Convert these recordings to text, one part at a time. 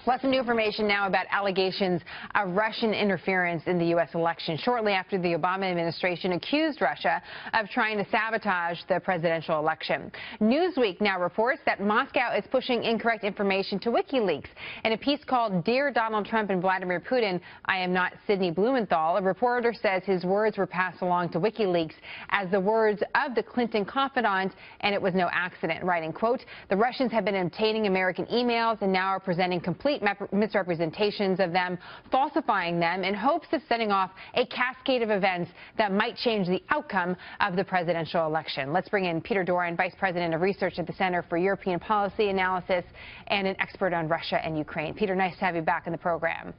Plus, some new information now about allegations of Russian interference in the U.S. election shortly after the Obama administration accused Russia of trying to sabotage the presidential election. Newsweek now reports that Moscow is pushing incorrect information to WikiLeaks. In a piece called "Dear Donald Trump and Vladimir Putin, I am not Sidney Blumenthal," a reporter says his words were passed along to WikiLeaks as the words of the Clinton confidant, and it was no accident, writing, quote, "The Russians have been obtaining American emails and now are presenting complete misrepresentations of them, falsifying them in hopes of setting off a cascade of events that might change the outcome of the presidential election." Let's bring in Peter Doran, Vice President of Research at the Center for European Policy Analysis and an expert on Russia and Ukraine. Peter, nice to have you back in the program.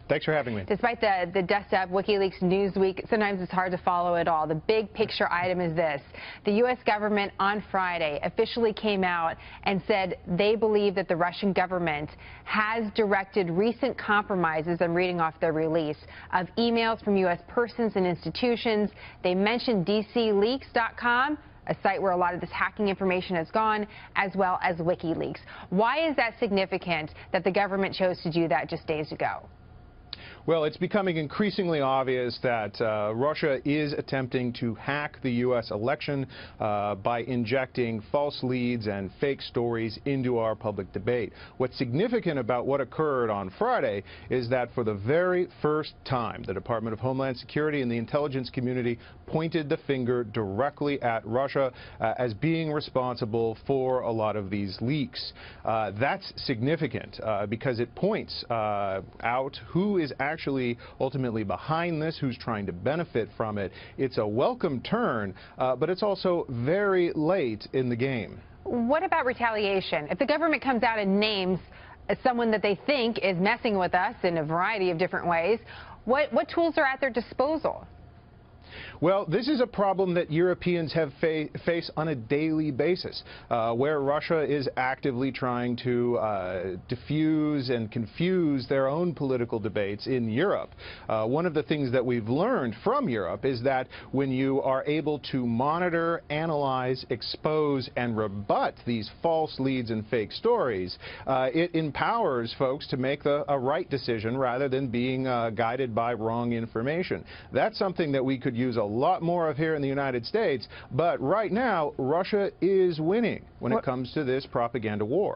Thanks for having me. Despite the dust-up WikiLeaks Newsweek, sometimes it's hard to follow it all. The big picture item is this. The U.S. government on Friday officially came out and said they believe that the Russian government has directed recent compromises, I'm reading off their release, of emails from U.S. persons and institutions. They mentioned DCleaks.com, a site where a lot of this hacking information has gone, as well as WikiLeaks. Why is that significant that the government chose to do that just days ago? Well, it's becoming increasingly obvious that Russia is attempting to hack the U.S. election by injecting false leads and fake stories into our public debate. What's significant about what occurred on Friday is that for the very first time, the Department of Homeland Security and the intelligence community pointed the finger directly at Russia as being responsible for a lot of these leaks. That's significant because it points out who is actually ultimately behind this, who's trying to benefit from it. It's a welcome turn, but it's also very late in the game. What about retaliation? If the government comes out and names someone that they think is messing with us in a variety of different ways, what tools are at their disposal? Well, this is a problem that Europeans have face on a daily basis, where Russia is actively trying to diffuse and confuse their own political debates in Europe. One of the things that we've learned from Europe is that when you are able to monitor, analyze, expose, and rebut these false leads and fake stories, it empowers folks to make a right decision rather than being guided by wrong information. That's something that we could use a lot more of here in the United States, but right now Russia is winning when it comes to this propaganda war.